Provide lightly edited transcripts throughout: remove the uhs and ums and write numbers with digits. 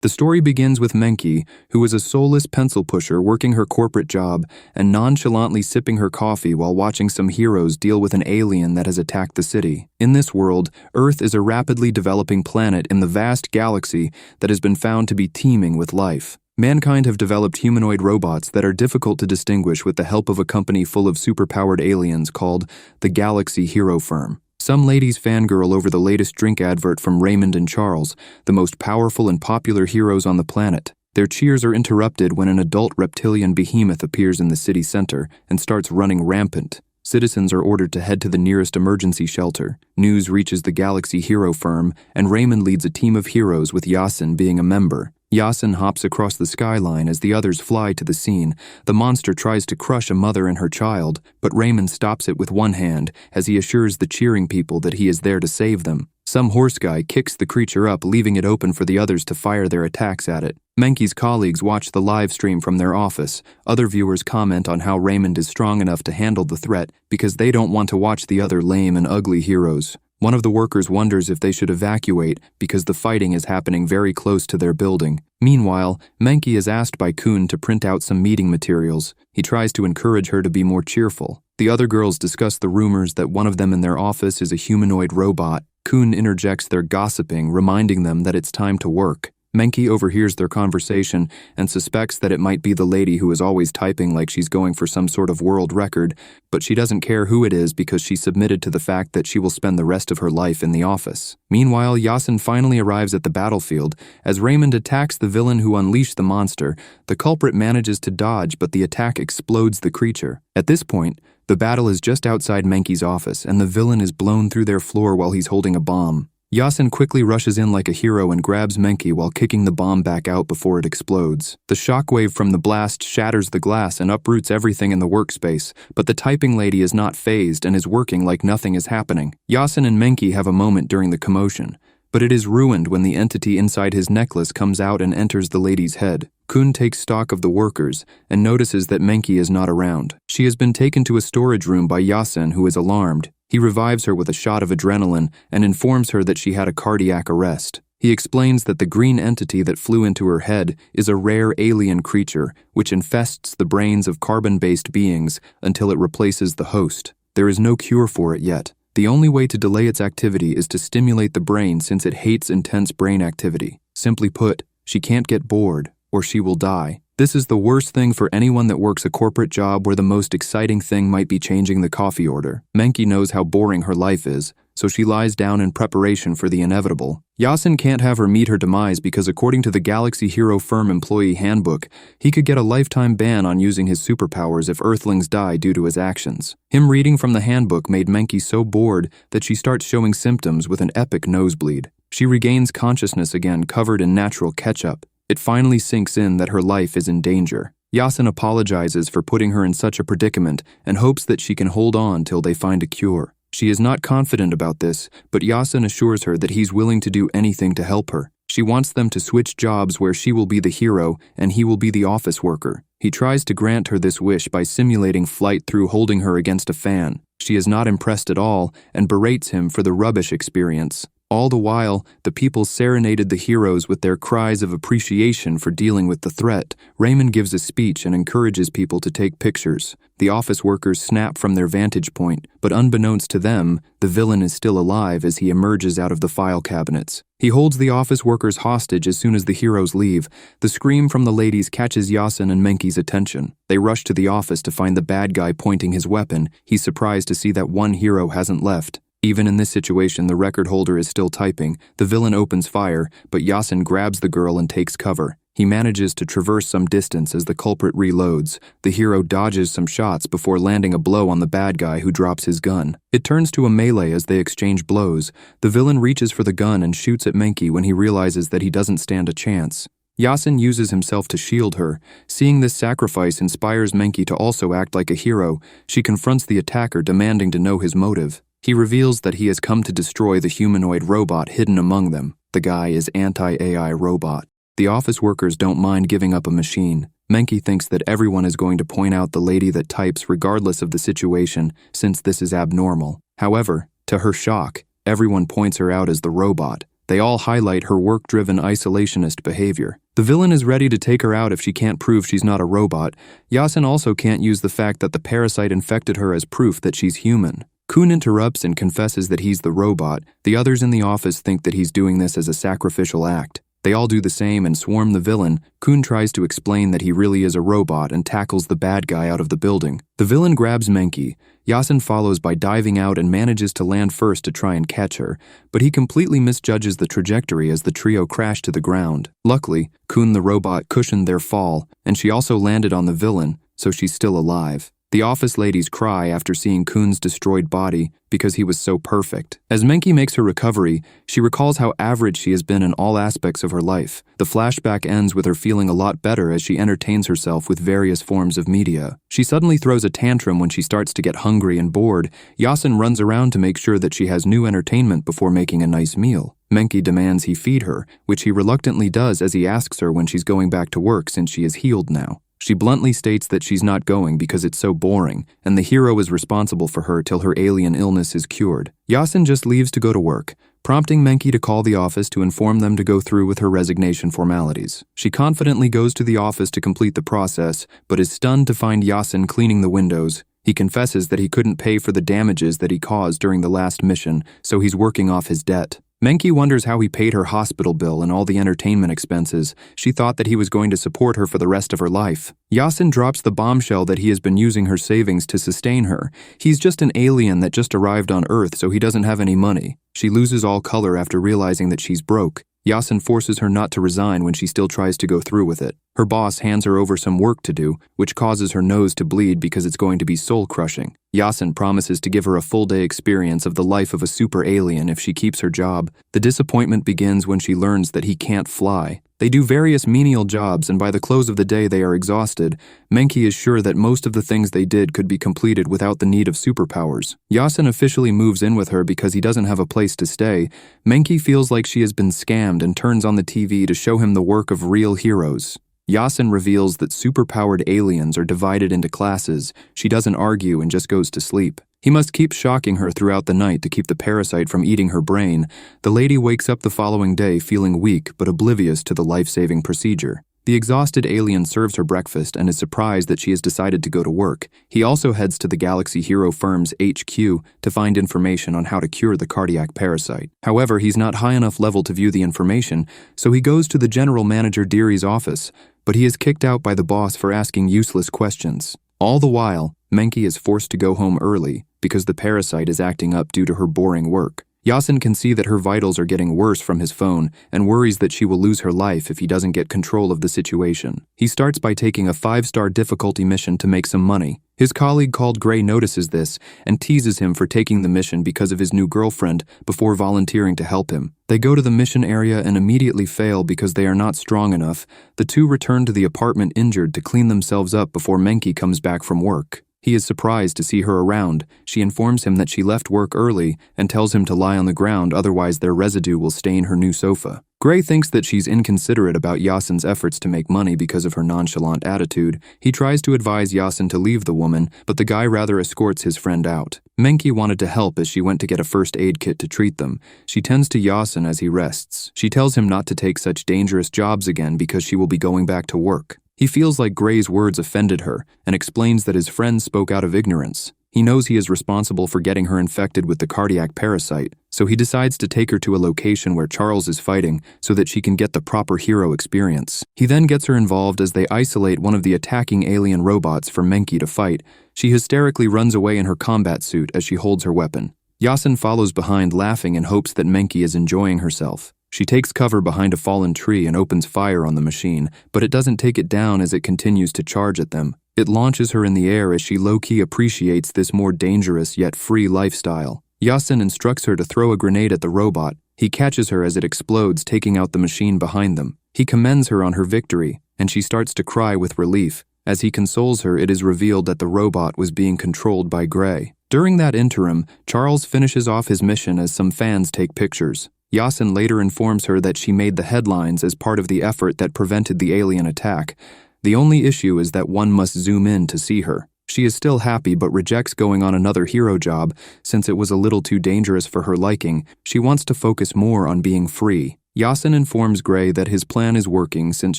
The story begins with Menki, who is a soulless pencil pusher working her corporate job and nonchalantly sipping her coffee while watching some heroes deal with an alien that has attacked the city. In this world, Earth is a rapidly developing planet in the vast galaxy that has been found to be teeming with life. Mankind have developed humanoid robots that are difficult to distinguish with the help of a company full of superpowered aliens called the Galaxy Hero Firm. Some ladies fangirl over the latest drink advert from Raymond and Charles, the most powerful and popular heroes on the planet. Their cheers are interrupted when an adult reptilian behemoth appears in the city center and starts running rampant. Citizens are ordered to head to the nearest emergency shelter. News reaches the Galaxy Hero Firm, and Raymond leads a team of heroes with Yasin being a member. Yasin hops across the skyline as the others fly to the scene. The monster tries to crush a mother and her child, but Raymond stops it with one hand as he assures the cheering people that he is there to save them. Some horse guy kicks the creature up, leaving it open for the others to fire their attacks at it. Menki's colleagues watch the live stream from their office. Other viewers comment on how Raymond is strong enough to handle the threat because they don't want to watch the other lame and ugly heroes. One of the workers wonders if they should evacuate because the fighting is happening very close to their building. Meanwhile, Menki is asked by Kun to print out some meeting materials. He tries to encourage her to be more cheerful. The other girls discuss the rumors that one of them in their office is a humanoid robot. Kun interjects their gossiping, reminding them that it's time to work. Menki overhears their conversation and suspects that it might be the lady who is always typing like she's going for some sort of world record, but she doesn't care who it is because she submitted to the fact that she will spend the rest of her life in the office. Meanwhile, Yasin finally arrives at the battlefield. As Raymond attacks the villain who unleashed the monster, the culprit manages to dodge, but the attack explodes the creature. At this point, the battle is just outside Menki's office, and the villain is blown through their floor while he's holding a bomb. Yasin quickly rushes in like a hero and grabs Menki while kicking the bomb back out before it explodes. The shockwave from the blast shatters the glass and uproots everything in the workspace, but the typing lady is not fazed and is working like nothing is happening. Yasin and Menki have a moment during the commotion, but it is ruined when the entity inside his necklace comes out and enters the lady's head. Kun takes stock of the workers and notices that Menki is not around. She has been taken to a storage room by Yasin, who is alarmed. He revives her with a shot of adrenaline and informs her that she had a cardiac arrest. He explains that the green entity that flew into her head is a rare alien creature which infests the brains of carbon-based beings until it replaces the host. There is no cure for it yet. The only way to delay its activity is to stimulate the brain since it hates intense brain activity. Simply put, she can't get bored, or she will die. This is the worst thing for anyone that works a corporate job where the most exciting thing might be changing the coffee order. Menki knows how boring her life is, so she lies down in preparation for the inevitable. Yasin can't have her meet her demise because according to the Galaxy Hero Firm employee handbook, he could get a lifetime ban on using his superpowers if Earthlings die due to his actions. Him reading from the handbook made Menki so bored that she starts showing symptoms with an epic nosebleed. She regains consciousness again, covered in natural ketchup. It finally sinks in that her life is in danger. Yasin apologizes for putting her in such a predicament and hopes that she can hold on till they find a cure. She is not confident about this, but Yasin assures her that he's willing to do anything to help her. She wants them to switch jobs where she will be the hero and he will be the office worker. He tries to grant her this wish by simulating flight through holding her against a fan. She is not impressed at all and berates him for the rubbish experience. All the while, the people serenaded the heroes with their cries of appreciation for dealing with the threat. Raymond gives a speech and encourages people to take pictures. The office workers snap from their vantage point, but unbeknownst to them, the villain is still alive as he emerges out of the file cabinets. He holds the office workers hostage as soon as the heroes leave. The scream from the ladies catches Yasin and Menki's attention. They rush to the office to find the bad guy pointing his weapon. He's surprised to see that one hero hasn't left. Even in this situation, the record holder is still typing. The villain opens fire, but Yasin grabs the girl and takes cover. He manages to traverse some distance as the culprit reloads. The hero dodges some shots before landing a blow on the bad guy who drops his gun. It turns to a melee as they exchange blows. The villain reaches for the gun and shoots at Menki when he realizes that he doesn't stand a chance. Yasin uses himself to shield her. Seeing this sacrifice inspires Menki to also act like a hero. She confronts the attacker, demanding to know his motive. He reveals that he has come to destroy the humanoid robot hidden among them. The guy is anti-AI robot. The office workers don't mind giving up a machine. Menki thinks that everyone is going to point out the lady that types regardless of the situation, since this is abnormal. However, to her shock, everyone points her out as the robot. They all highlight her work-driven isolationist behavior. The villain is ready to take her out if she can't prove she's not a robot. Yasin also can't use the fact that the parasite infected her as proof that she's human. Kun interrupts and confesses that he's the robot. The others in the office think that he's doing this as a sacrificial act. They all do the same and swarm the villain. Kun tries to explain that he really is a robot and tackles the bad guy out of the building. The villain grabs Menki. Yasin follows by diving out and manages to land first to try and catch her, but he completely misjudges the trajectory as the trio crash to the ground. Luckily, Kun the robot cushioned their fall, and she also landed on the villain, so she's still alive. The office ladies cry after seeing Kun's destroyed body because he was so perfect. As Menki makes her recovery, she recalls how average she has been in all aspects of her life. The flashback ends with her feeling a lot better as she entertains herself with various forms of media. She suddenly throws a tantrum when she starts to get hungry and bored. Yasin runs around to make sure that she has new entertainment before making a nice meal. Menki demands he feed her, which he reluctantly does as he asks her when she's going back to work since she is healed now. She bluntly states that she's not going because it's so boring, and the hero is responsible for her till her alien illness is cured. Yasin just leaves to go to work, prompting Menki to call the office to inform them to go through with her resignation formalities. She confidently goes to the office to complete the process, but is stunned to find Yasin cleaning the windows. He confesses that he couldn't pay for the damages that he caused during the last mission, so he's working off his debt. Menki wonders how he paid her hospital bill and all the entertainment expenses. She thought that he was going to support her for the rest of her life. Yasin drops the bombshell that he has been using her savings to sustain her. He's just an alien that just arrived on Earth, so he doesn't have any money. She loses all color after realizing that she's broke. Yasin forces her not to resign when she still tries to go through with it. Her boss hands her over some work to do, which causes her nose to bleed because it's going to be soul-crushing. Yasin promises to give her a full-day experience of the life of a super alien if she keeps her job. The disappointment begins when she learns that he can't fly. They do various menial jobs, and by the close of the day they are exhausted. Menki is sure that most of the things they did could be completed without the need of superpowers. Yasin officially moves in with her because he doesn't have a place to stay. Menki feels like she has been scammed and turns on the TV to show him the work of real heroes. Yasin reveals that superpowered aliens are divided into classes. She doesn't argue and just goes to sleep. He must keep shocking her throughout the night to keep the parasite from eating her brain. The lady wakes up the following day feeling weak but oblivious to the life-saving procedure. The exhausted alien serves her breakfast and is surprised that she has decided to go to work. He also heads to the Galaxy Hero Firm's HQ to find information on how to cure the cardiac parasite. However, he's not high enough level to view the information, so he goes to the general manager Deary's office, but he is kicked out by the boss for asking useless questions. All the while, Menki is forced to go home early because the parasite is acting up due to her boring work. Yasin can see that her vitals are getting worse from his phone and worries that she will lose her life if he doesn't get control of the situation. He starts by taking a 5-star difficulty mission to make some money. His colleague called Gray notices this and teases him for taking the mission because of his new girlfriend before volunteering to help him. They go to the mission area and immediately fail because they are not strong enough. The two return to the apartment injured to clean themselves up before Menki comes back from work. He is surprised to see her around. She informs him that she left work early and tells him to lie on the ground, otherwise their residue will stain her new sofa. Gray thinks that she's inconsiderate about Yasin's efforts to make money because of her nonchalant attitude. He tries to advise Yasin to leave the woman, but the guy rather escorts his friend out. Menki wanted to help as she went to get a first aid kit to treat them. She tends to Yasin as he rests. She tells him not to take such dangerous jobs again because she will be going back to work. He feels like Gray's words offended her and explains that his friend spoke out of ignorance. He knows he is responsible for getting her infected with the cardiac parasite, so he decides to take her to a location where Charles is fighting so that she can get the proper hero experience. He then gets her involved as they isolate one of the attacking alien robots for Menki to fight. She hysterically runs away in her combat suit as she holds her weapon. Yasin follows behind laughing in hopes that Menki is enjoying herself. She takes cover behind a fallen tree and opens fire on the machine, but it doesn't take it down as it continues to charge at them. It launches her in the air as she low-key appreciates this more dangerous yet free lifestyle. Yasin instructs her to throw a grenade at the robot. He catches her as it explodes, taking out the machine behind them. He commends her on her victory, and she starts to cry with relief. As he consoles her, it is revealed that the robot was being controlled by Gray. During that interim, Charles finishes off his mission as some fans take pictures. Yasin later informs her that she made the headlines as part of the effort that prevented the alien attack. The only issue is that one must zoom in to see her. She is still happy but rejects going on another hero job since it was a little too dangerous for her liking. She wants to focus more on being free. Yasin informs Gray that his plan is working since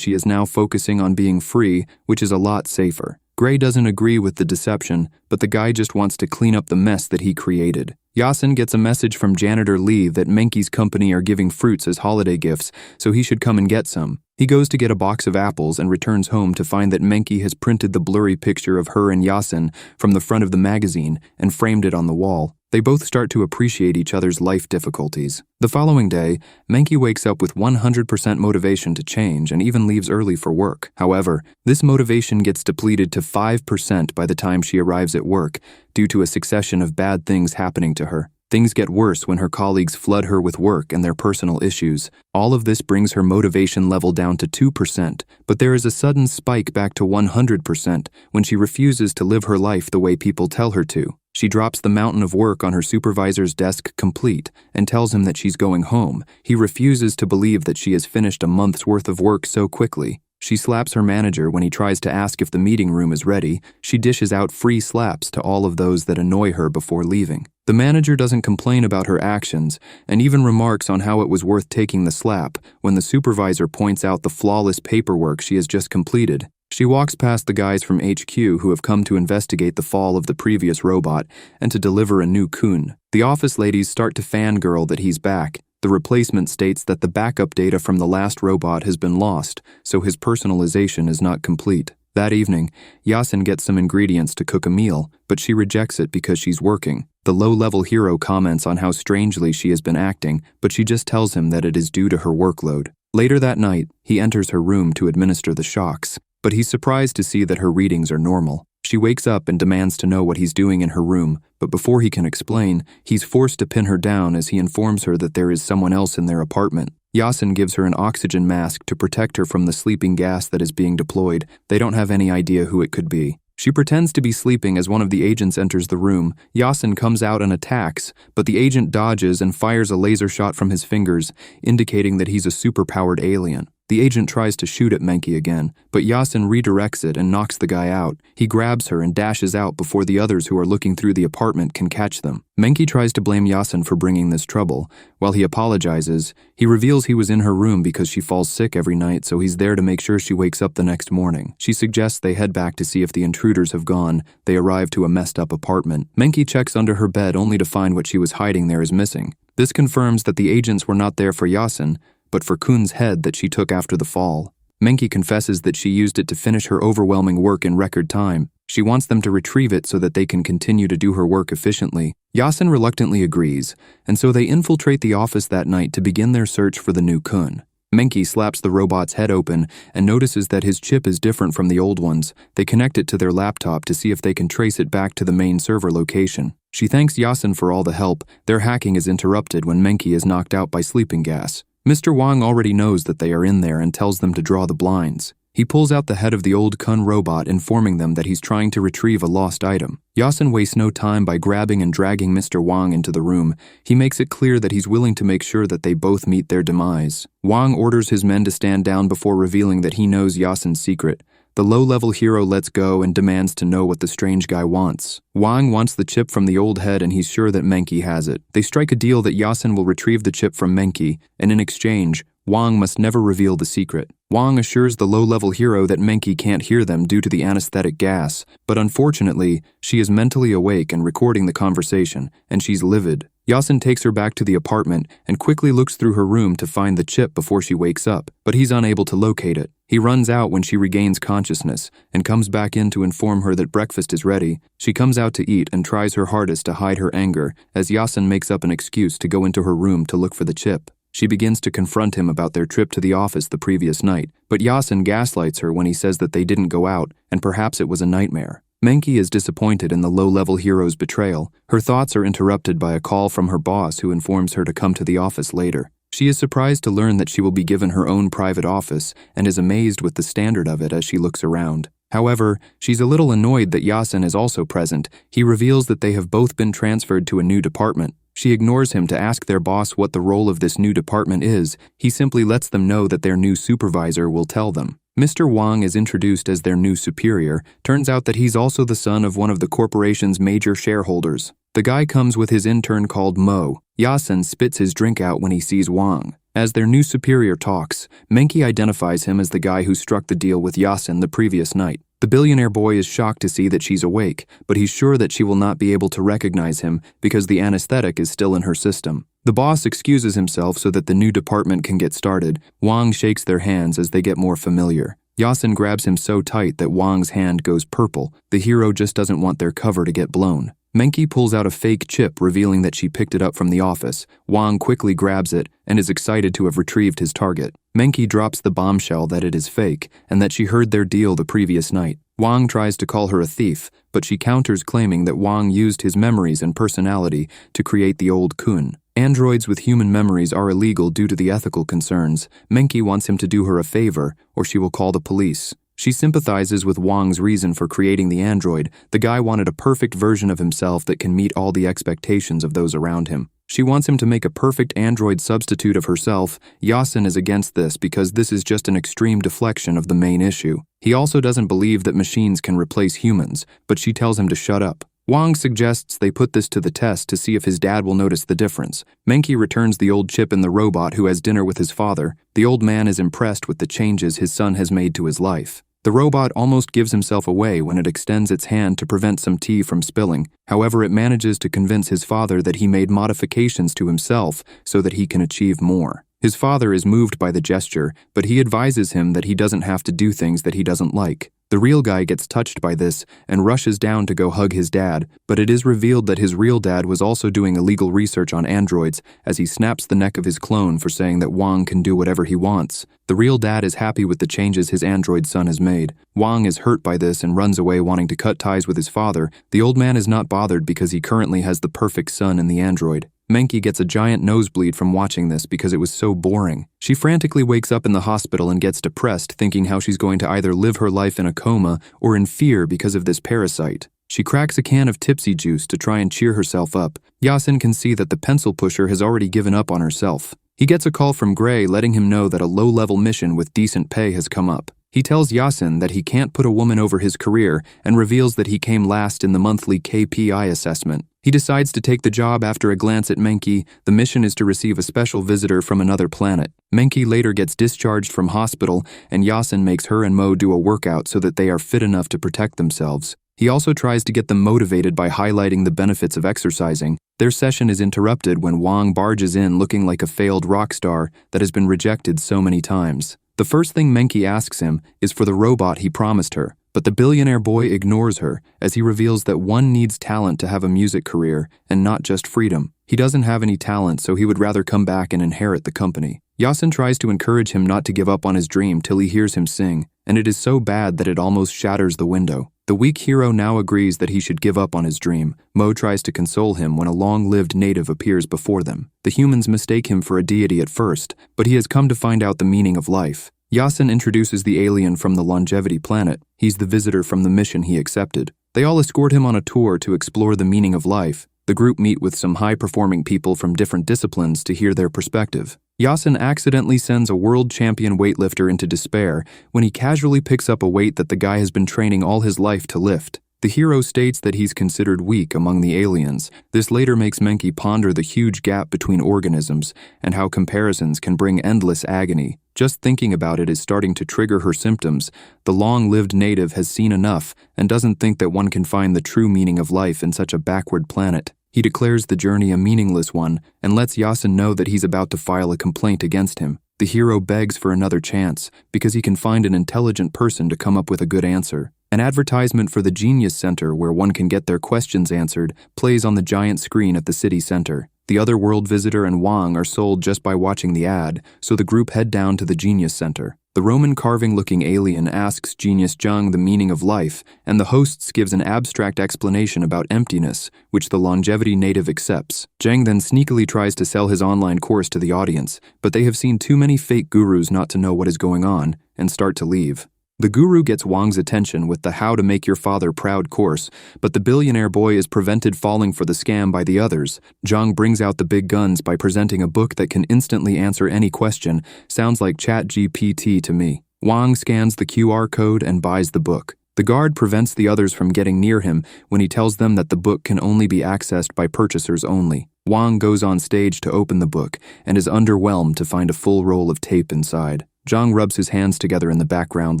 she is now focusing on being free, which is a lot safer. Gray doesn't agree with the deception, but the guy just wants to clean up the mess that he created. Yasin gets a message from janitor Lee that Menki's company are giving fruits as holiday gifts, so he should come and get some. He goes to get a box of apples and returns home to find that Menki has printed the blurry picture of her and Yasin from the front of the magazine and framed it on the wall. They both start to appreciate each other's life difficulties. The following day, Menki wakes up with 100% motivation to change and even leaves early for work. However, this motivation gets depleted to 5% by the time she arrives at work due to a succession of bad things happening to her. Things get worse when her colleagues flood her with work and their personal issues. All of this brings her motivation level down to 2%, but there is a sudden spike back to 100% when she refuses to live her life the way people tell her to. She drops the mountain of work on her supervisor's desk complete and tells him that she's going home. He refuses to believe that she has finished a month's worth of work so quickly. She slaps her manager when he tries to ask if the meeting room is ready. She dishes out free slaps to all of those that annoy her before leaving. The manager doesn't complain about her actions and even remarks on how it was worth taking the slap when the supervisor points out the flawless paperwork she has just completed. She walks past the guys from HQ who have come to investigate the fall of the previous robot and to deliver a new Kun. The office ladies start to fangirl that he's back. The replacement states that the backup data from the last robot has been lost, so his personalization is not complete. That evening, Yasin gets some ingredients to cook a meal, but she rejects it because she's working. The low-level hero comments on how strangely she has been acting, but she just tells him that it is due to her workload. Later that night, he enters her room to administer the shocks, but he's surprised to see that her readings are normal. She wakes up and demands to know what he's doing in her room, but before he can explain, he's forced to pin her down as he informs her that there is someone else in their apartment. Yasin gives her an oxygen mask to protect her from the sleeping gas that is being deployed. They don't have any idea who it could be. She pretends to be sleeping as one of the agents enters the room. Yasin comes out and attacks, but the agent dodges and fires a laser shot from his fingers, indicating that he's a superpowered alien. The agent tries to shoot at Menki again, but Yasin redirects it and knocks the guy out. He grabs her and dashes out before the others who are looking through the apartment can catch them. Menki tries to blame Yasin for bringing this trouble. While he apologizes, he reveals he was in her room because she falls sick every night, so he's there to make sure she wakes up the next morning. She suggests they head back to see if the intruders have gone. They arrive to a messed up apartment. Menki checks under her bed only to find what she was hiding there is missing. This confirms that the agents were not there for Yasin, but for Kun's head that she took after the fall. Menki confesses that she used it to finish her overwhelming work in record time. She wants them to retrieve it so that they can continue to do her work efficiently. Yasin reluctantly agrees, and so they infiltrate the office that night to begin their search for the new Kun. Menki slaps the robot's head open and notices that his chip is different from the old ones. They connect it to their laptop to see if they can trace it back to the main server location. She thanks Yasin for all the help. Their hacking is interrupted when Menki is knocked out by sleeping gas. Mr. Wang already knows that they are in there and tells them to draw the blinds. He pulls out the head of the old Kun robot, informing them that he's trying to retrieve a lost item. Yasin wastes no time by grabbing and dragging Mr. Wang into the room. He makes it clear that he's willing to make sure that they both meet their demise. Wang orders his men to stand down before revealing that he knows Yasin's secret. The low-level hero lets go and demands to know what the strange guy wants. Wang wants the chip from the old head and he's sure that Menki has it. They strike a deal that Yasin will retrieve the chip from Menki, and in exchange, Wang must never reveal the secret. Wang assures the low-level hero that Menki can't hear them due to the anesthetic gas, but unfortunately, she is mentally awake and recording the conversation, and she's livid. Yasin takes her back to the apartment and quickly looks through her room to find the chip before she wakes up, but he's unable to locate it. He runs out when she regains consciousness and comes back in to inform her that breakfast is ready. She comes out to eat and tries her hardest to hide her anger as Yasin makes up an excuse to go into her room to look for the chip. She begins to confront him about their trip to the office the previous night, but Yasin gaslights her when he says that they didn't go out and perhaps it was a nightmare. Menki is disappointed in the low-level hero's betrayal. Her thoughts are interrupted by a call from her boss who informs her to come to the office later. She is surprised to learn that she will be given her own private office and is amazed with the standard of it as she looks around. However, she's a little annoyed that Yasin is also present. He reveals that they have both been transferred to a new department. She ignores him to ask their boss what the role of this new department is. He simply lets them know that their new supervisor will tell them. Mr. Wang is introduced as their new superior. Turns out that he's also the son of one of the corporation's major shareholders. The guy comes with his intern called Mo. Yasin spits his drink out when he sees Wang. As their new superior talks, Menki identifies him as the guy who struck the deal with Yasin the previous night. The billionaire boy is shocked to see that she's awake, but he's sure that she will not be able to recognize him because the anesthetic is still in her system. The boss excuses himself so that the new department can get started. Wang shakes their hands as they get more familiar. Yasin grabs him so tight that Wang's hand goes purple. The hero just doesn't want their cover to get blown. Menki pulls out a fake chip, revealing that she picked it up from the office. Wang quickly grabs it and is excited to have retrieved his target. Menki drops the bombshell that it is fake and that she heard their deal the previous night. Wang tries to call her a thief, but she counters, claiming that Wang used his memories and personality to create the old Kun. Androids with human memories are illegal due to the ethical concerns. Menki wants him to do her a favor, or she will call the police. She sympathizes with Wang's reason for creating the android. The guy wanted a perfect version of himself that can meet all the expectations of those around him. She wants him to make a perfect android substitute of herself. Yasin is against this because this is just an extreme deflection of the main issue. He also doesn't believe that machines can replace humans, but she tells him to shut up. Wang suggests they put this to the test to see if his dad will notice the difference. Menki returns the old chip in the robot who has dinner with his father. The old man is impressed with the changes his son has made to his life. The robot almost gives himself away when it extends its hand to prevent some tea from spilling. However, it manages to convince his father that he made modifications to himself so that he can achieve more. His father is moved by the gesture, but he advises him that he doesn't have to do things that he doesn't like. The real guy gets touched by this and rushes down to go hug his dad, but it is revealed that his real dad was also doing illegal research on androids as he snaps the neck of his clone for saying that Wang can do whatever he wants. The real dad is happy with the changes his android son has made. Wang is hurt by this and runs away, wanting to cut ties with his father. The old man is not bothered because he currently has the perfect son in the android. Menki gets a giant nosebleed from watching this because it was so boring. She frantically wakes up in the hospital and gets depressed, thinking how she's going to either live her life in a coma or in fear because of this parasite. She cracks a can of tipsy juice to try and cheer herself up. Yasin can see that the pencil pusher has already given up on herself. He gets a call from Gray letting him know that a low-level mission with decent pay has come up. He tells Yasin that he can't put a woman over his career and reveals that he came last in the monthly KPI assessment. He decides to take the job after a glance at Menki. The mission is to receive a special visitor from another planet. Menki later gets discharged from hospital, and Yasin makes her and Mo do a workout so that they are fit enough to protect themselves. He also tries to get them motivated by highlighting the benefits of exercising. Their session is interrupted when Wang barges in looking like a failed rock star that has been rejected so many times. The first thing Menki asks him is for the robot he promised her, but the billionaire boy ignores her as he reveals that one needs talent to have a music career and not just freedom. He doesn't have any talent, so he would rather come back and inherit the company. Yasin tries to encourage him not to give up on his dream till he hears him sing, and it is so bad that it almost shatters the window. The weak hero now agrees that he should give up on his dream. Mo tries to console him when a long-lived native appears before them. The humans mistake him for a deity at first, but he has come to find out the meaning of life. Yasin introduces the alien from the longevity planet. He's the visitor from the mission he accepted. They all escort him on a tour to explore the meaning of life. The group meet with some high-performing people from different disciplines to hear their perspective. Yasin accidentally sends a world champion weightlifter into despair when he casually picks up a weight that the guy has been training all his life to lift. The hero states that he's considered weak among the aliens. This later makes Menki ponder the huge gap between organisms and how comparisons can bring endless agony. Just thinking about it is starting to trigger her symptoms. The long-lived native has seen enough and doesn't think that one can find the true meaning of life in such a backward planet. He declares the journey a meaningless one and lets Yasin know that he's about to file a complaint against him. The hero begs for another chance because he can find an intelligent person to come up with a good answer. An advertisement for the Genius Center, where one can get their questions answered, plays on the giant screen at the city center. The other world visitor and Wang are sold just by watching the ad, so the group head down to the Genius Center. The Roman carving-looking alien asks Genius Zheng the meaning of life, and the hosts gives an abstract explanation about emptiness, which the longevity native accepts. Zheng then sneakily tries to sell his online course to the audience, but they have seen too many fake gurus not to know what is going on, and start to leave. The guru gets Wang's attention with the How to Make Your Father Proud course, but the billionaire boy is prevented falling for the scam by the others. Zhang brings out the big guns by presenting a book that can instantly answer any question. Sounds like ChatGPT to me. Wang scans the QR code and buys the book. The guard prevents the others from getting near him when he tells them that the book can only be accessed by purchasers only. Wang goes on stage to open the book and is underwhelmed to find a full roll of tape inside. Zhang rubs his hands together in the background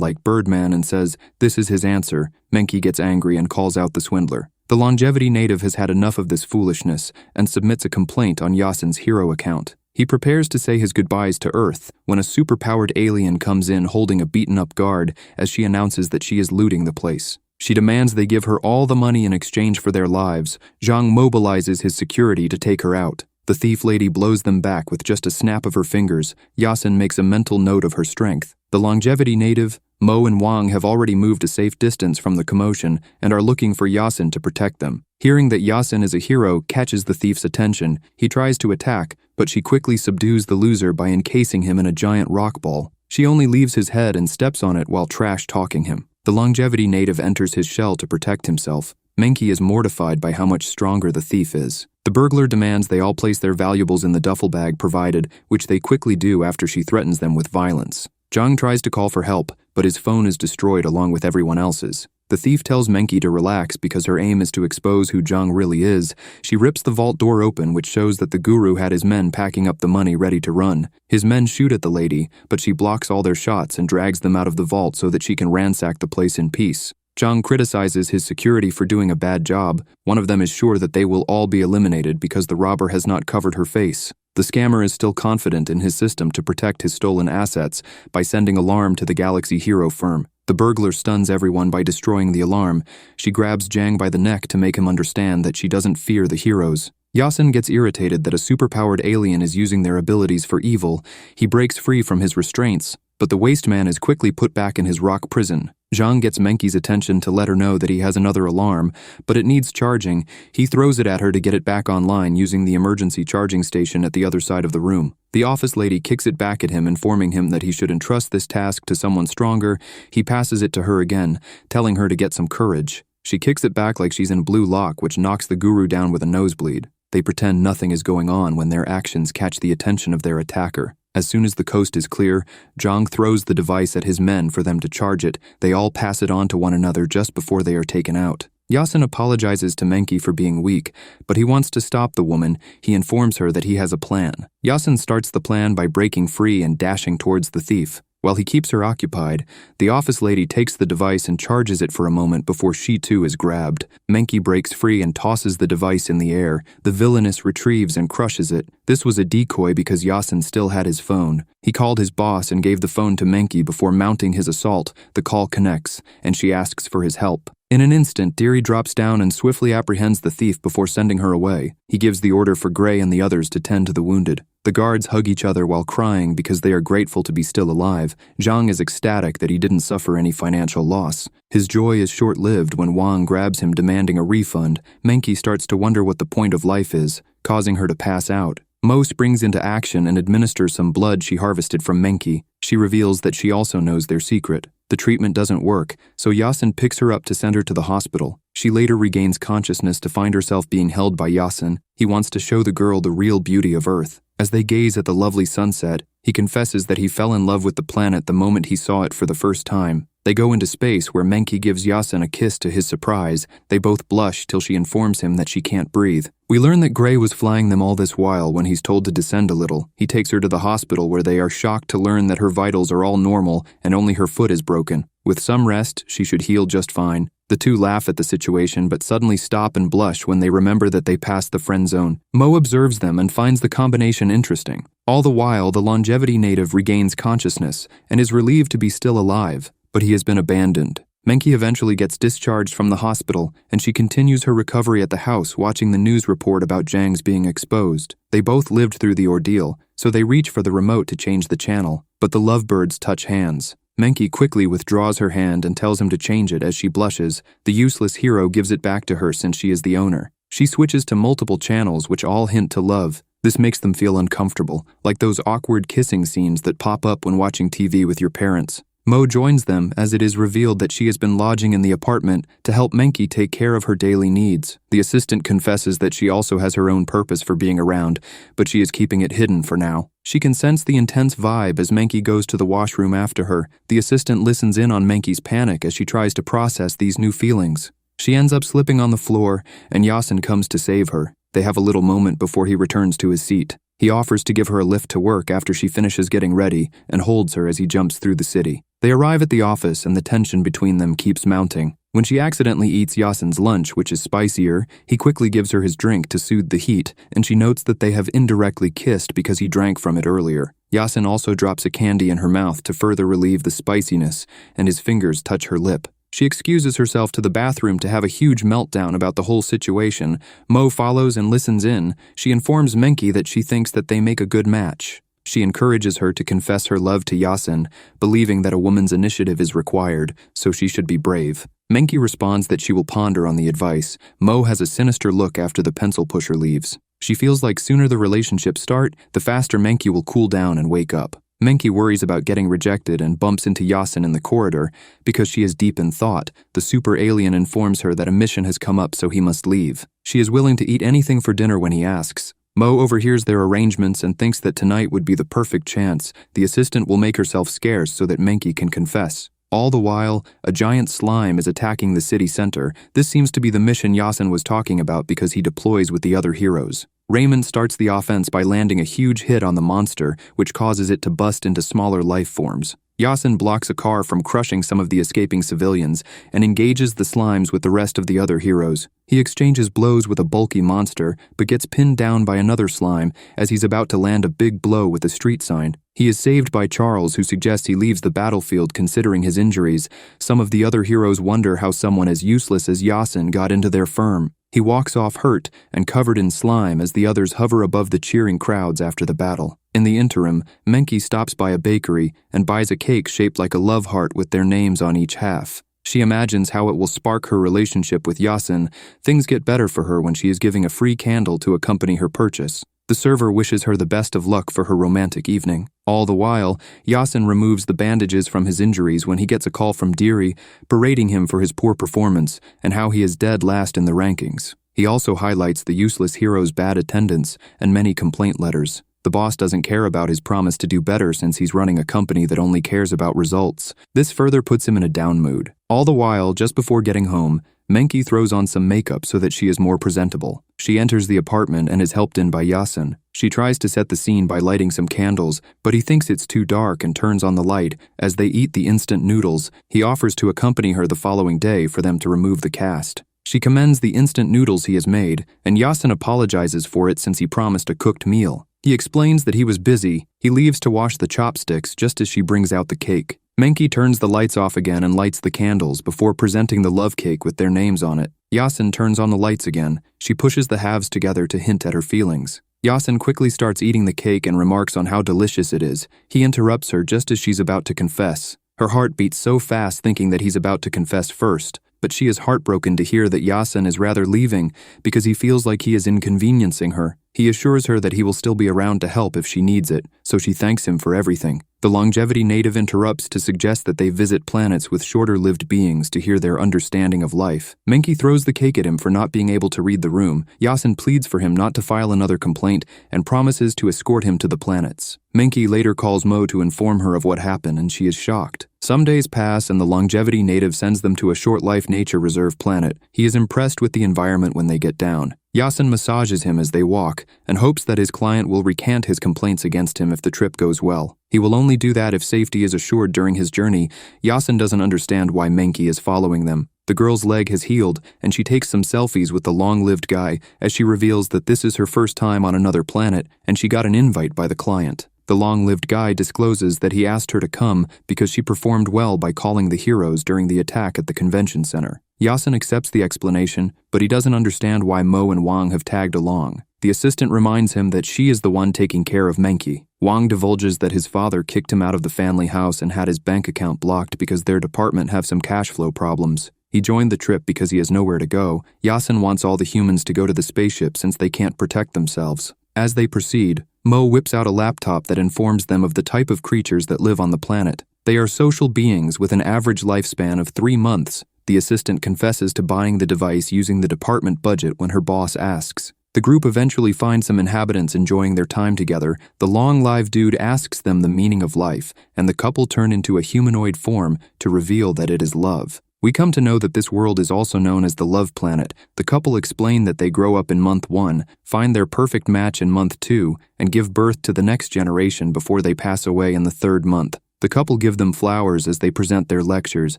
like Birdman and says this is his answer. Menki gets angry and calls out the swindler. The longevity native has had enough of this foolishness and submits a complaint on Yasin's hero account. He prepares to say his goodbyes to Earth when a superpowered alien comes in holding a beaten-up guard as she announces that she is looting the place. She demands they give her all the money in exchange for their lives. Zhang mobilizes his security to take her out. The thief lady blows them back with just a snap of her fingers. Yasin makes a mental note of her strength. The longevity native, Mo and Wang have already moved a safe distance from the commotion and are looking for Yasin to protect them. Hearing that Yasin is a hero catches the thief's attention. He tries to attack, but she quickly subdues the loser by encasing him in a giant rock ball. She only leaves his head and steps on it while trash-talking him. The longevity native enters his shell to protect himself. Menki is mortified by how much stronger the thief is. The burglar demands they all place their valuables in the duffel bag provided, which they quickly do after she threatens them with violence. Zhang tries to call for help, but his phone is destroyed along with everyone else's. The thief tells Menki to relax because her aim is to expose who Zhang really is. She rips the vault door open, which shows that the guru had his men packing up the money ready to run. His men shoot at the lady, but she blocks all their shots and drags them out of the vault so that she can ransack the place in peace. Zhang criticizes his security for doing a bad job. One of them is sure that they will all be eliminated because the robber has not covered her face. The scammer is still confident in his system to protect his stolen assets by sending alarm to the Galaxy Hero firm. The burglar stuns everyone by destroying the alarm. She grabs Zhang by the neck to make him understand that she doesn't fear the heroes. Yasin gets irritated that a superpowered alien is using their abilities for evil. He breaks free from his restraints, but the waste man is quickly put back in his rock prison. Zhang gets Menki's attention to let her know that he has another alarm, but it needs charging. He throws it at her to get it back online using the emergency charging station at the other side of the room. The office lady kicks it back at him, informing him that he should entrust this task to someone stronger. He passes it to her again, telling her to get some courage. She kicks it back like she's in blue lock, which knocks the guru down with a nosebleed. They pretend nothing is going on when their actions catch the attention of their attacker. As soon as the coast is clear, Zhang throws the device at his men for them to charge it. They all pass it on to one another just before they are taken out. Yasin apologizes to Menki for being weak, but he wants to stop the woman. He informs her that he has a plan. Yasin starts the plan by breaking free and dashing towards the thief. While he keeps her occupied, the office lady takes the device and charges it for a moment before she too is grabbed. Menki breaks free and tosses the device in the air. The villainess retrieves and crushes it. This was a decoy because Yasin still had his phone. He called his boss and gave the phone to Menki before mounting his assault. The call connects, and she asks for his help. In an instant, Deary drops down and swiftly apprehends the thief before sending her away. He gives the order for Gray and the others to tend to the wounded. The guards hug each other while crying because they are grateful to be still alive. Zhang is ecstatic that he didn't suffer any financial loss. His joy is short-lived when Wang grabs him demanding a refund. Menki starts to wonder what the point of life is, causing her to pass out. Mo springs into action and administers some blood she harvested from Menki. She reveals that she also knows their secret. The treatment doesn't work, so Yasin picks her up to send her to the hospital. She later regains consciousness to find herself being held by Yasin. He wants to show the girl the real beauty of Earth. As they gaze at the lovely sunset, he confesses that he fell in love with the planet the moment he saw it for the first time. They go into space where Menki gives Yasin a kiss to his surprise. They both blush till she informs him that she can't breathe. We learn that Gray was flying them all this while when he's told to descend a little. He takes her to the hospital where they are shocked to learn that her vitals are all normal and only her foot is broken. With some rest, she should heal just fine. The two laugh at the situation but suddenly stop and blush when they remember that they passed the friend zone. Mo observes them and finds the combination interesting. All the while, the longevity native regains consciousness and is relieved to be still alive, but he has been abandoned. Menki eventually gets discharged from the hospital, and she continues her recovery at the house watching the news report about Zhang's being exposed. They both lived through the ordeal, so they reach for the remote to change the channel, but the lovebirds touch hands. Menki quickly withdraws her hand and tells him to change it as she blushes. The useless hero gives it back to her since she is the owner. She switches to multiple channels which all hint to love. This makes them feel uncomfortable, like those awkward kissing scenes that pop up when watching TV with your parents. Mo joins them as it is revealed that she has been lodging in the apartment to help Menki take care of her daily needs. The assistant confesses that she also has her own purpose for being around, but she is keeping it hidden for now. She can sense the intense vibe as Menki goes to the washroom after her. The assistant listens in on Menki's panic as she tries to process these new feelings. She ends up slipping on the floor, and Yasin comes to save her. They have a little moment before he returns to his seat. He offers to give her a lift to work after she finishes getting ready and holds her as he jumps through the city. They arrive at the office and the tension between them keeps mounting. When she accidentally eats Yasin's lunch, which is spicier, he quickly gives her his drink to soothe the heat, and she notes that they have indirectly kissed because he drank from it earlier. Yasin also drops a candy in her mouth to further relieve the spiciness, and his fingers touch her lip. She excuses herself to the bathroom to have a huge meltdown about the whole situation. Mo follows and listens in. She informs Menki that she thinks that they make a good match. She encourages her to confess her love to Yasin, believing that a woman's initiative is required, so she should be brave. Menki responds that she will ponder on the advice. Mo has a sinister look after the pencil pusher leaves. She feels like sooner the relationship start, the faster Menki will cool down and wake up. Menki worries about getting rejected and bumps into Yasin in the corridor. Because she is deep in thought, the super alien informs her that a mission has come up so he must leave. She is willing to eat anything for dinner when he asks. Mo overhears their arrangements and thinks that tonight would be the perfect chance. The assistant will make herself scarce so that Menki can confess. All the while, a giant slime is attacking the city center. This seems to be the mission Yasin was talking about because he deploys with the other heroes. Raymond starts the offense by landing a huge hit on the monster, which causes it to bust into smaller life forms. Yasin blocks a car from crushing some of the escaping civilians and engages the slimes with the rest of the other heroes. He exchanges blows with a bulky monster, but gets pinned down by another slime as he's about to land a big blow with a street sign. He is saved by Charles, who suggests he leaves the battlefield considering his injuries. Some of the other heroes wonder how someone as useless as Yasin got into their firm. He walks off hurt and covered in slime as the others hover above the cheering crowds after the battle. In the interim, Menki stops by a bakery and buys a cake shaped like a love heart with their names on each half. She imagines how it will spark her relationship with Yasin. Things get better for her when she is giving a free candle to accompany her purchase. The server wishes her the best of luck for her romantic evening. All the while, Yasin removes the bandages from his injuries when he gets a call from Deary, berating him for his poor performance and how he is dead last in the rankings. He also highlights the useless hero's bad attendance and many complaint letters. The boss doesn't care about his promise to do better since he's running a company that only cares about results. This further puts him in a down mood. All the while, just before getting home, Menki throws on some makeup so that she is more presentable. She enters the apartment and is helped in by Yasin. She tries to set the scene by lighting some candles, but he thinks it's too dark and turns on the light. As they eat the instant noodles, he offers to accompany her the following day for them to remove the cast. She commends the instant noodles he has made, and Yasin apologizes for it since he promised a cooked meal. He explains that he was busy. He leaves to wash the chopsticks just as she brings out the cake. Menki turns the lights off again and lights the candles before presenting the love cake with their names on it. Yasin turns on the lights again. She pushes the halves together to hint at her feelings. Yasin quickly starts eating the cake and remarks on how delicious it is. He interrupts her just as she's about to confess. Her heart beats so fast thinking that he's about to confess first, but she is heartbroken to hear that Yasin is rather leaving because he feels like he is inconveniencing her. He assures her that he will still be around to help if she needs it, so she thanks him for everything. The longevity native interrupts to suggest that they visit planets with shorter-lived beings to hear their understanding of life. Menki throws the cake at him for not being able to read the room. Yasin pleads for him not to file another complaint and promises to escort him to the planets. Menki later calls Mo to inform her of what happened, and she is shocked. Some days pass and the longevity native sends them to a short-life nature reserve planet. He is impressed with the environment when they get down. Yasin massages him as they walk and hopes that his client will recant his complaints against him if the trip goes well. He will only do that if safety is assured during his journey. Yasin doesn't understand why Menki is following them. The girl's leg has healed, and she takes some selfies with the long-lived guy as she reveals that this is her first time on another planet and she got an invite by the client. The long-lived guy discloses that he asked her to come because she performed well by calling the heroes during the attack at the convention center. Yasin accepts the explanation, but he doesn't understand why Mo and Wang have tagged along. The assistant reminds him that she is the one taking care of Menki. Wang divulges that his father kicked him out of the family house and had his bank account blocked because their department have some cash flow problems. He joined the trip because he has nowhere to go. Yasin wants all the humans to go to the spaceship since they can't protect themselves. As they proceed, Mo whips out a laptop that informs them of the type of creatures that live on the planet. They are social beings with an average lifespan of 3 months. The assistant confesses to buying the device using the department budget when her boss asks. The group eventually finds some inhabitants enjoying their time together. The long-lived dude asks them the meaning of life, and the couple turn into a humanoid form to reveal that it is love. We come to know that this world is also known as the Love Planet. The couple explain that they grow up in month 1, find their perfect match in month 2, and give birth to the next generation before they pass away in the 3rd month. The couple give them flowers as they present their lectures.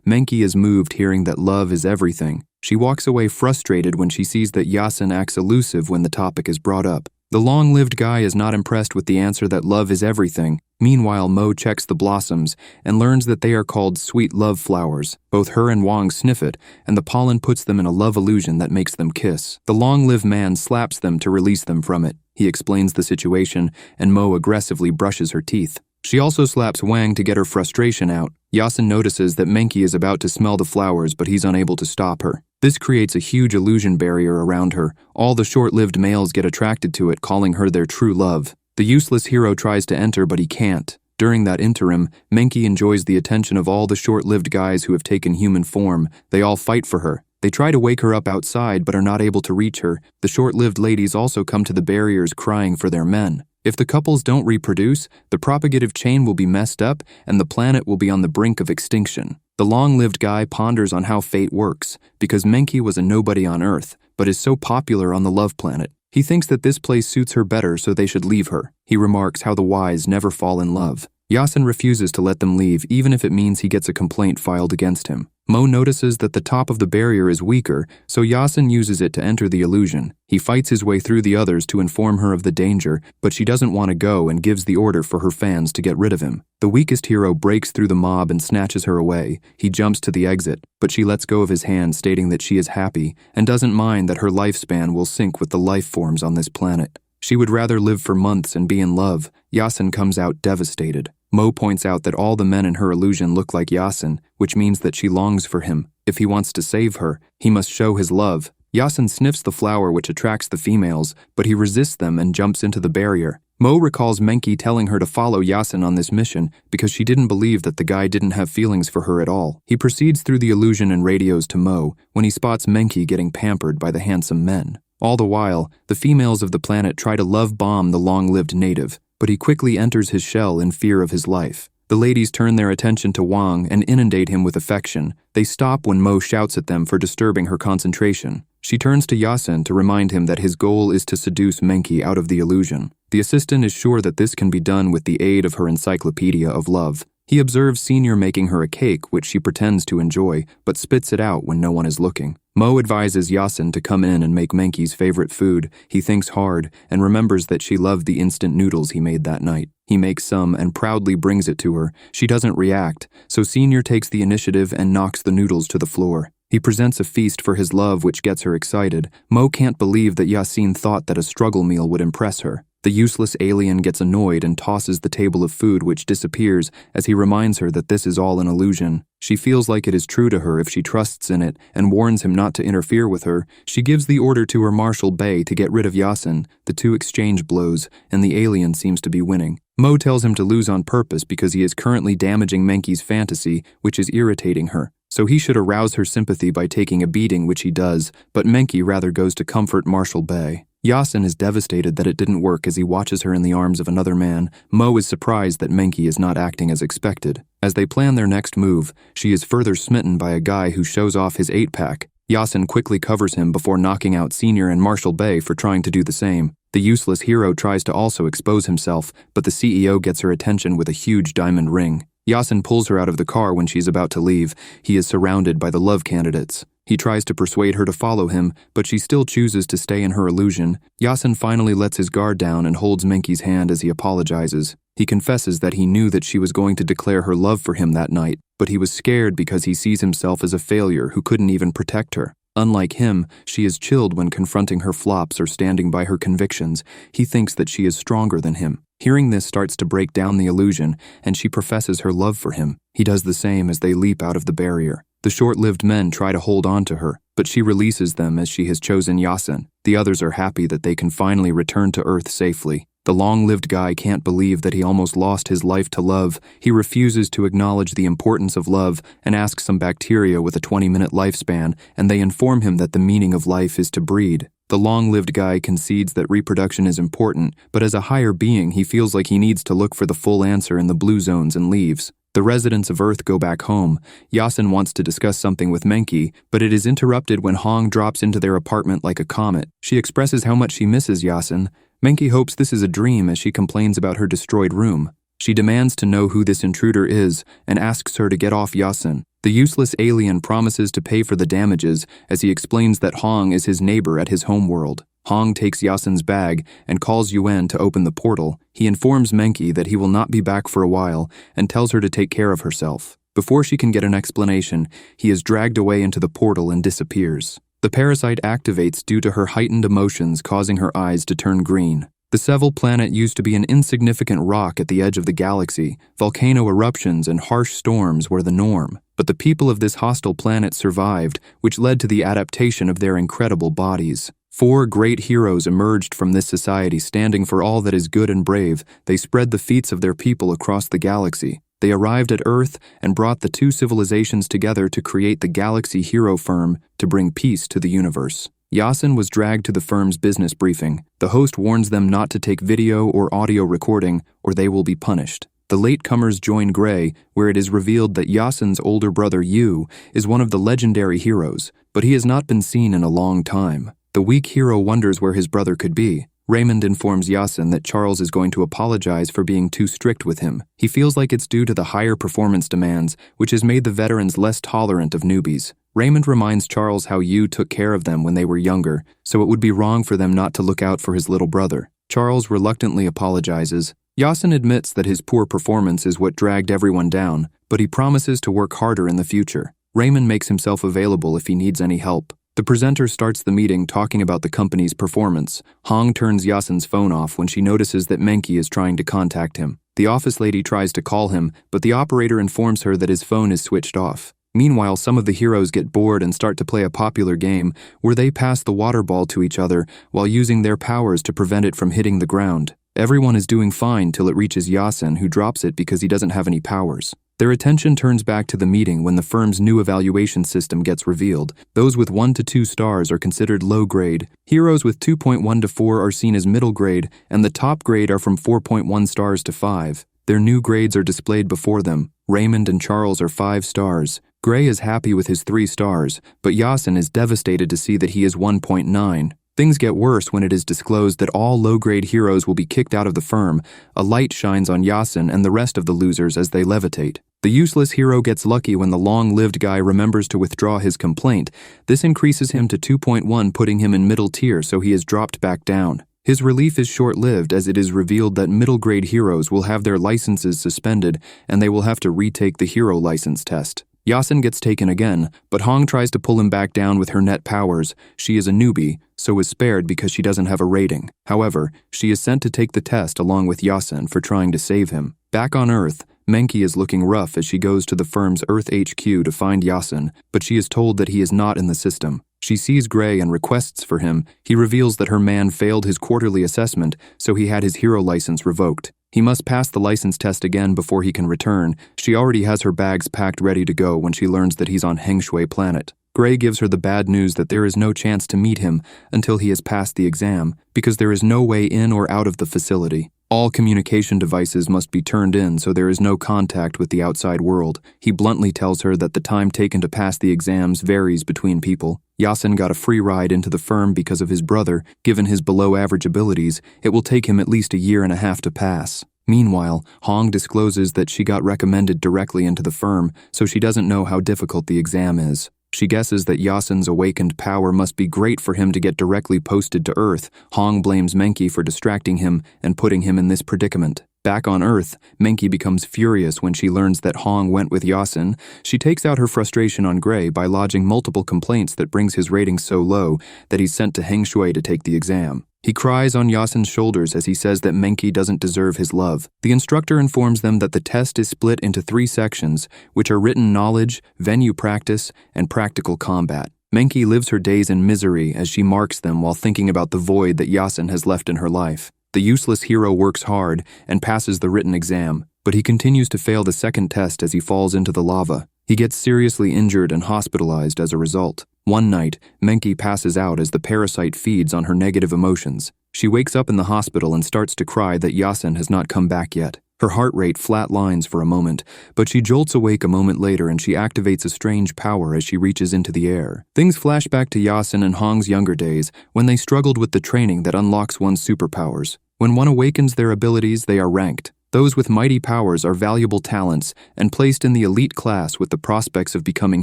Menki is moved hearing that love is everything. She walks away frustrated when she sees that Yasin acts elusive when the topic is brought up. The long-lived guy is not impressed with the answer that love is everything. Meanwhile, Mo checks the blossoms and learns that they are called sweet love flowers. Both her and Wang sniff it, and the pollen puts them in a love illusion that makes them kiss. The long-lived man slaps them to release them from it. He explains the situation, and Mo aggressively brushes her teeth. She also slaps Wang to get her frustration out. Yasin notices that Menki is about to smell the flowers, but he's unable to stop her. This creates a huge illusion barrier around her. All the short-lived males get attracted to it, calling her their true love. The useless hero tries to enter, but he can't. During that interim, Menki enjoys the attention of all the short-lived guys who have taken human form. They all fight for her. They try to wake her up outside, but are not able to reach her. The short-lived ladies also come to the barriers crying for their men. If the couples don't reproduce, the propagative chain will be messed up and the planet will be on the brink of extinction. The long-lived guy ponders on how fate works, because Menki was a nobody on Earth, but is so popular on the Love Planet. He thinks that this place suits her better, so they should leave her. He remarks how the wise never fall in love. Yasin refuses to let them leave, even if it means he gets a complaint filed against him. Mo notices that the top of the barrier is weaker, so Yasin uses it to enter the illusion. He fights his way through the others to inform her of the danger, but she doesn't want to go and gives the order for her fans to get rid of him. The weakest hero breaks through the mob and snatches her away. He jumps to the exit, but she lets go of his hand, stating that she is happy and doesn't mind that her lifespan will sync with the life forms on this planet. She would rather live for months and be in love. Yasin comes out devastated. Mo points out that all the men in her illusion look like Yasin, which means that she longs for him. If he wants to save her, he must show his love. Yasin sniffs the flower which attracts the females, but he resists them and jumps into the barrier. Mo recalls Menki telling her to follow Yasin on this mission because she didn't believe that the guy didn't have feelings for her at all. He proceeds through the illusion and radios to Mo when he spots Menki getting pampered by the handsome men. All the while, the females of the planet try to love bomb the long-lived native, but he quickly enters his shell in fear of his life. The ladies turn their attention to Wang and inundate him with affection. They stop when Mo shouts at them for disturbing her concentration. She turns to Yasin to remind him that his goal is to seduce Menki out of the illusion. The assistant is sure that this can be done with the aid of her encyclopedia of love. He observes Senior making her a cake, which she pretends to enjoy, but spits it out when no one is looking. Mo advises Yasin to come in and make Menki's favorite food. He thinks hard and remembers that she loved the instant noodles he made that night. He makes some and proudly brings it to her. She doesn't react, so Senior takes the initiative and knocks the noodles to the floor. He presents a feast for his love, which gets her excited. Mo can't believe that Yasin thought that a struggle meal would impress her. The useless alien gets annoyed and tosses the table of food, which disappears as he reminds her that this is all an illusion. She feels like it is true to her if she trusts in it and warns him not to interfere with her. She gives the order to her Marshal Bay to get rid of Yasin. The two exchange blows, and the alien seems to be winning. Mo tells him to lose on purpose because he is currently damaging Menki's fantasy, which is irritating her. So he should arouse her sympathy by taking a beating, which he does, but Menki rather goes to comfort Marshal Bay. Yasin is devastated that it didn't work as he watches her in the arms of another man. Mo is surprised that Menki is not acting as expected. As they plan their next move, she is further smitten by a guy who shows off his 8-pack. Yasin quickly covers him before knocking out Senior and Marshal Bay for trying to do the same. The useless hero tries to also expose himself, but the CEO gets her attention with a huge diamond ring. Yasin pulls her out of the car when she's about to leave. He is surrounded by the love candidates. He tries to persuade her to follow him, but she still chooses to stay in her illusion. Yasin finally lets his guard down and holds Menki's hand as he apologizes. He confesses that he knew that she was going to declare her love for him that night, but he was scared because he sees himself as a failure who couldn't even protect her. Unlike him, she is chilled when confronting her flops or standing by her convictions. He thinks that she is stronger than him. Hearing this starts to break down the illusion, and she professes her love for him. He does the same as they leap out of the barrier. The short-lived men try to hold on to her, but she releases them as she has chosen Yasin. The others are happy that they can finally return to Earth safely. The long-lived guy can't believe that he almost lost his life to love. He refuses to acknowledge the importance of love and asks some bacteria with a 20-minute lifespan, and they inform him that the meaning of life is to breed. The long-lived guy concedes that reproduction is important, but as a higher being, he feels like he needs to look for the full answer in the blue zones and leaves. The residents of Earth go back home. Yasin wants to discuss something with Menki, but it is interrupted when Hong drops into their apartment like a comet. She expresses how much she misses Yasin. Menki hopes this is a dream as she complains about her destroyed room. She demands to know who this intruder is and asks her to get off Yasin. The useless alien promises to pay for the damages as he explains that Hong is his neighbor at his homeworld. Hong takes Yasin's bag and calls Yuan to open the portal. He informs Menki that he will not be back for a while and tells her to take care of herself. Before she can get an explanation, he is dragged away into the portal and disappears. The parasite activates due to her heightened emotions, causing her eyes to turn green. The Seville planet used to be an insignificant rock at the edge of the galaxy. Volcano eruptions and harsh storms were the norm. But the people of this hostile planet survived, which led to the adaptation of their incredible bodies. 4 great heroes emerged from this society, standing for all that is good and brave. They spread the feats of their people across the galaxy. They arrived at Earth and brought the 2 civilizations together to create the Galaxy Hero Firm to bring peace to the universe. Yasin was dragged to the firm's business briefing. The host warns them not to take video or audio recording, or they will be punished. The latecomers join Gray, where it is revealed that Yasin's older brother Yu is one of the legendary heroes, but he has not been seen in a long time. The weak hero wonders where his brother could be. Raymond informs Yasin that Charles is going to apologize for being too strict with him. He feels like it's due to the higher performance demands, which has made the veterans less tolerant of newbies. Raymond reminds Charles how Yu took care of them when they were younger, so it would be wrong for them not to look out for his little brother. Charles reluctantly apologizes. Yasin admits that his poor performance is what dragged everyone down, but he promises to work harder in the future. Raymond makes himself available if he needs any help. The presenter starts the meeting talking about the company's performance. Hong turns Yasin's phone off when she notices that Menki is trying to contact him. The office lady tries to call him, but the operator informs her that his phone is switched off. Meanwhile, some of the heroes get bored and start to play a popular game where they pass the water ball to each other while using their powers to prevent it from hitting the ground. Everyone is doing fine till it reaches Yasin, who drops it because he doesn't have any powers. Their attention turns back to the meeting when the firm's new evaluation system gets revealed. Those with 1 to 2 stars are considered low grade. Heroes with 2.1 to 4 are seen as middle grade, and the top grade are from 4.1 stars to 5. Their new grades are displayed before them. Raymond and Charles are 5 stars. Gray is happy with his 3 stars, but Yasin is devastated to see that he is 1.9. Things get worse when it is disclosed that all low-grade heroes will be kicked out of the firm. A light shines on Yasin and the rest of the losers as they levitate. The useless hero gets lucky when the long-lived guy remembers to withdraw his complaint. This increases him to 2.1, putting him in middle tier, so he is dropped back down. His relief is short-lived as it is revealed that middle-grade heroes will have their licenses suspended and they will have to retake the hero license test. Yasin gets taken again, but Hong tries to pull him back down with her net powers. She is a newbie, so is spared because she doesn't have a rating. However, she is sent to take the test along with Yasin for trying to save him. Back on Earth, Menki is looking rough as she goes to the firm's Earth HQ to find Yasin, but she is told that he is not in the system. She sees Gray and requests for him. He reveals that her man failed his quarterly assessment, so he had his hero license revoked. He must pass the license test again before he can return. She already has her bags packed ready to go when she learns that he's on Hengshui planet. Gray gives her the bad news that there is no chance to meet him until he has passed the exam, because there is no way in or out of the facility. All communication devices must be turned in so there is no contact with the outside world. He bluntly tells her that the time taken to pass the exams varies between people. Yasin got a free ride into the firm because of his brother. Given his below-average abilities, it will take him at least a year and a half to pass. Meanwhile, Hong discloses that she got recommended directly into the firm, so she doesn't know how difficult the exam is. She guesses that Yasin's awakened power must be great for him to get directly posted to Earth. Hong blames Menki for distracting him and putting him in this predicament. Back on Earth, Menki becomes furious when she learns that Hong went with Yasin. She takes out her frustration on Gray by lodging multiple complaints that brings his rating so low that he's sent to Hengshui to take the exam. He cries on Yasin's shoulders as he says that Menki doesn't deserve his love. The instructor informs them that the test is split into 3 sections, which are written knowledge, venue practice, and practical combat. Menki lives her days in misery as she marks them while thinking about the void that Yasin has left in her life. The useless hero works hard and passes the written exam, but he continues to fail the second test as he falls into the lava. He gets seriously injured and hospitalized as a result. One night, Menki passes out as the parasite feeds on her negative emotions. She wakes up in the hospital and starts to cry that Yasin has not come back yet. Her heart rate flatlines for a moment, but she jolts awake a moment later and she activates a strange power as she reaches into the air. Things flash back to Yasin and Hong's younger days, when they struggled with the training that unlocks one's superpowers. When one awakens their abilities, they are ranked. Those with mighty powers are valuable talents and placed in the elite class with the prospects of becoming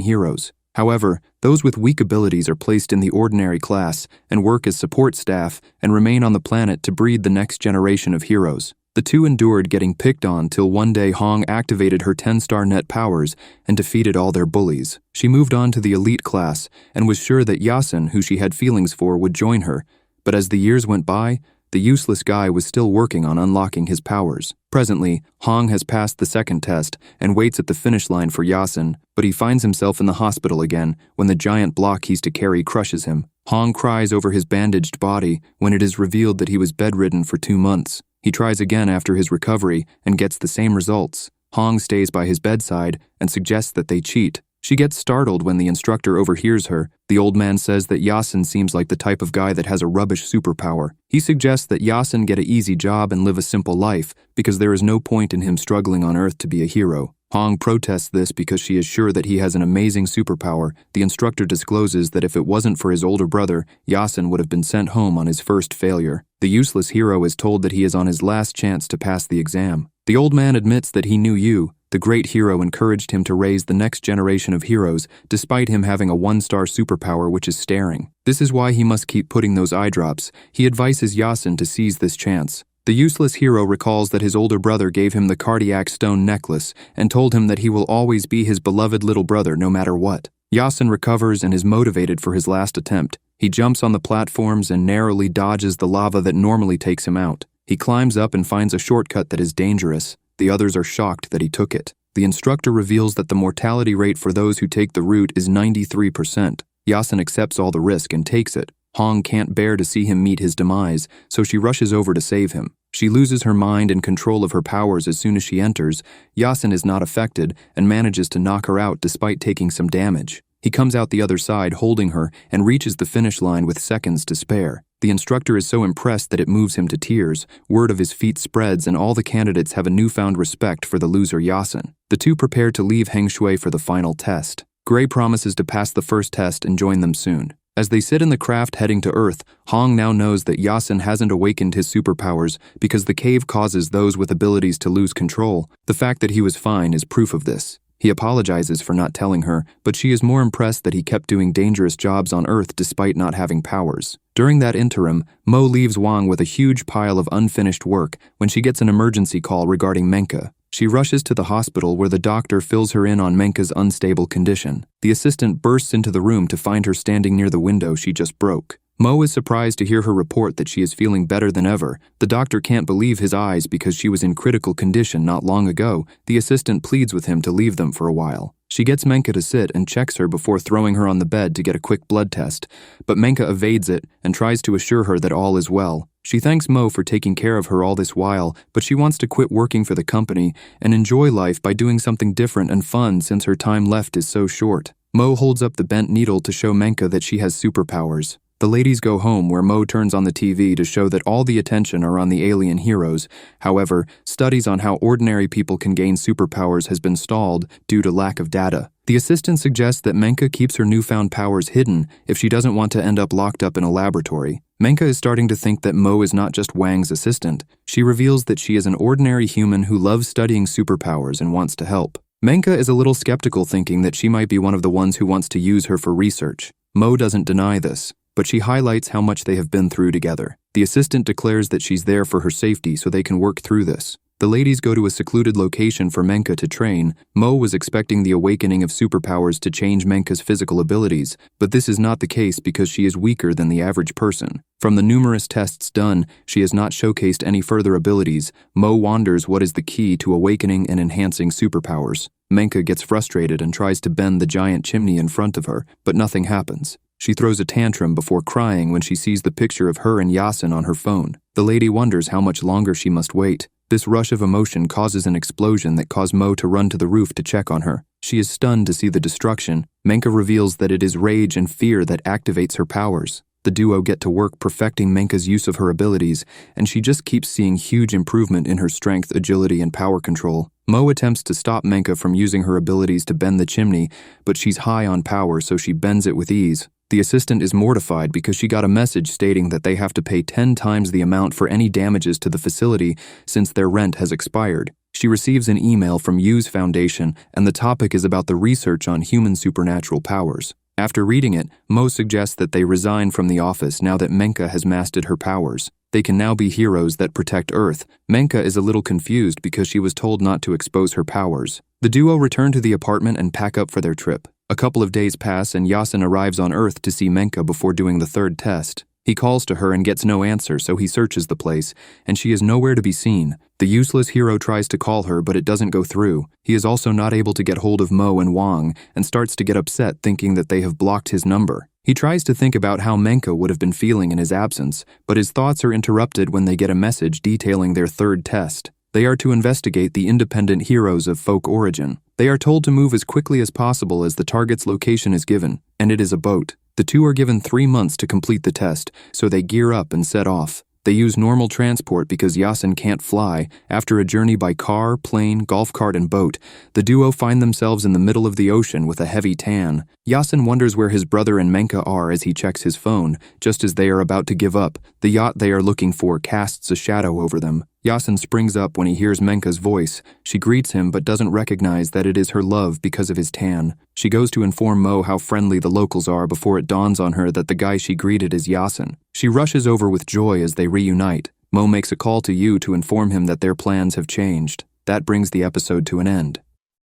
heroes. However, those with weak abilities are placed in the ordinary class and work as support staff and remain on the planet to breed the next generation of heroes. The two endured getting picked on till one day Hong activated her 10-star net powers and defeated all their bullies. She moved on to the elite class and was sure that Yasin, who she had feelings for, would join her. But as the years went by, the useless guy was still working on unlocking his powers. Presently, Hong has passed the second test and waits at the finish line for Yasin, but he finds himself in the hospital again when the giant block he's to carry crushes him. Hong cries over his bandaged body when it is revealed that he was bedridden for 2 months. He tries again after his recovery and gets the same results. Hong stays by his bedside and suggests that they cheat. She gets startled when the instructor overhears her. The old man says that Yasin seems like the type of guy that has a rubbish superpower. He suggests that Yasin get an easy job and live a simple life because there is no point in him struggling on Earth to be a hero. Hong protests this because she is sure that he has an amazing superpower. The instructor discloses that if it wasn't for his older brother, Yasin would have been sent home on his first failure. The useless hero is told that he is on his last chance to pass the exam. The old man admits that he knew the great hero encouraged him to raise the next generation of heroes, despite him having a 1-star superpower which is staring. This is why he must keep putting those eye drops. He advises Yasin to seize this chance. The useless hero recalls that his older brother gave him the cardiac stone necklace and told him that he will always be his beloved little brother no matter what. Yasin recovers and is motivated for his last attempt. He jumps on the platforms and narrowly dodges the lava that normally takes him out. He climbs up and finds a shortcut that is dangerous. The others are shocked that he took it. The instructor reveals that the mortality rate for those who take the route is 93%. Yasin accepts all the risk and takes it. Hong can't bear to see him meet his demise, so she rushes over to save him. She loses her mind and control of her powers as soon as she enters. Yasin is not affected and manages to knock her out despite taking some damage. He comes out the other side holding her and reaches the finish line with seconds to spare. The instructor is so impressed that it moves him to tears. Word of his feat spreads and all the candidates have a newfound respect for the loser Yasin. The two prepare to leave Hengshui for the final test. Gray promises to pass the first test and join them soon. As they sit in the craft heading to Earth, Hong now knows that Yasin hasn't awakened his superpowers because the cave causes those with abilities to lose control. The fact that he was fine is proof of this. He apologizes for not telling her, but she is more impressed that he kept doing dangerous jobs on Earth despite not having powers. During that interim, Mo leaves Wang with a huge pile of unfinished work when she gets an emergency call regarding Menka. She rushes to the hospital where the doctor fills her in on Menka's unstable condition. The assistant bursts into the room to find her standing near the window she just broke. Mo is surprised to hear her report that she is feeling better than ever. The doctor can't believe his eyes because she was in critical condition not long ago. The assistant pleads with him to leave them for a while. She gets Menka to sit and checks her before throwing her on the bed to get a quick blood test, but Menka evades it and tries to assure her that all is well. She thanks Mo for taking care of her all this while, but she wants to quit working for the company and enjoy life by doing something different and fun since her time left is so short. Mo holds up the bent needle to show Menka that she has superpowers. The ladies go home where Mo turns on the TV to show that all the attention are on the alien heroes. However, studies on how ordinary people can gain superpowers has been stalled due to lack of data. The assistant suggests that Menka keeps her newfound powers hidden if she doesn't want to end up locked up in a laboratory. Menka is starting to think that Mo is not just Wang's assistant. She reveals that she is an ordinary human who loves studying superpowers and wants to help. Menka is a little skeptical, thinking that she might be one of the ones who wants to use her for research. Mo doesn't deny this, but she highlights how much they have been through together. The assistant declares that she's there for her safety so they can work through this. The ladies go to a secluded location for Menka to train. Mo was expecting the awakening of superpowers to change Menka's physical abilities, but this is not the case because she is weaker than the average person. From the numerous tests done, she has not showcased any further abilities. Mo wonders what is the key to awakening and enhancing superpowers. Menka gets frustrated and tries to bend the giant chimney in front of her, but nothing happens. She throws a tantrum before crying when she sees the picture of her and Yasin on her phone. The lady wonders how much longer she must wait. This rush of emotion causes an explosion that causes Mo to run to the roof to check on her. She is stunned to see the destruction. Menka reveals that it is rage and fear that activates her powers. The duo get to work perfecting Menka's use of her abilities, and she just keeps seeing huge improvement in her strength, agility, and power control. Mo attempts to stop Menka from using her abilities to bend the chimney, but she's high on power, so she bends it with ease. The assistant is mortified because she got a message stating that they have to pay 10 times the amount for any damages to the facility since their rent has expired. She receives an email from Yu's Foundation, and the topic is about the research on human supernatural powers. After reading it, Mo suggests that they resign from the office now that Menka has mastered her powers. They can now be heroes that protect Earth. Menka is a little confused because she was told not to expose her powers. The duo return to the apartment and pack up for their trip. A couple of days pass and Yasin arrives on Earth to see Menka before doing the third test. He calls to her and gets no answer, so he searches the place, and she is nowhere to be seen. The useless hero tries to call her, but it doesn't go through. He is also not able to get hold of Mo and Wang, and starts to get upset thinking that they have blocked his number. He tries to think about how Menka would have been feeling in his absence, but his thoughts are interrupted when they get a message detailing their third test. They are to investigate the independent heroes of folk origin. They are told to move as quickly as possible as the target's location is given, and it is a boat. The two are given 3 months to complete the test, so they gear up and set off. They use normal transport because Yasin can't fly. After a journey by car, plane, golf cart, and boat, the duo find themselves in the middle of the ocean with a heavy tan. Yasin wonders where his brother and Menka are as he checks his phone. Just as they are about to give up, the yacht they are looking for casts a shadow over them. Yasin springs up when he hears Menka's voice. She greets him but doesn't recognize that it is her love because of his tan. She goes to inform Mo how friendly the locals are before it dawns on her that the guy she greeted is Yasin. She rushes over with joy as they reunite. Mo makes a call to Yu to inform him that their plans have changed. That brings the episode to an end.